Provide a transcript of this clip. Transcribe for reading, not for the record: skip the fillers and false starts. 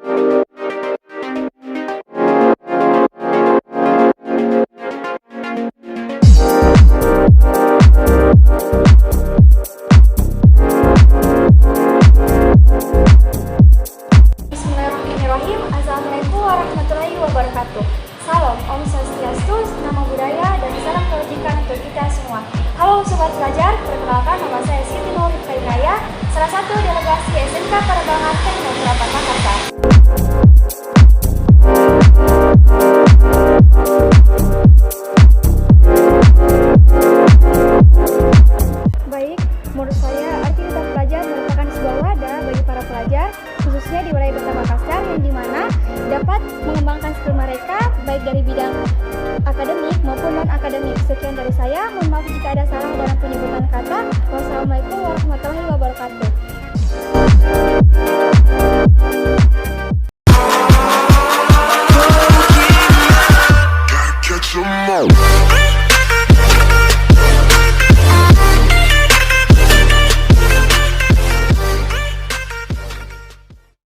Bismillahirrahmanirrahim. Assalamualaikum warahmatullahi wabarakatuh. Salam, Om Swastiastu, Namo Buddhaya, dan salam kebajikan untuk kita semua. Halo Sobat Pelajar, perkenalkan nama saya Siti Nurhidayah Raya, salah satu delegasi SMK Penerbangan Teknik 8 Makassar. Baik, menurut saya arti Duta Pelajar merupakan sebuah wadah bagi para pelajar, khususnya di wilayah Kota Makassar, yang dimana dapat mengembangkan skill mereka baik dari bidang akademik maupun non-akademik. Sekian dari saya, mohon maaf jika ada salah dalam penyebutan kata. Wassalamualaikum warahmatullahi wabarakatuh.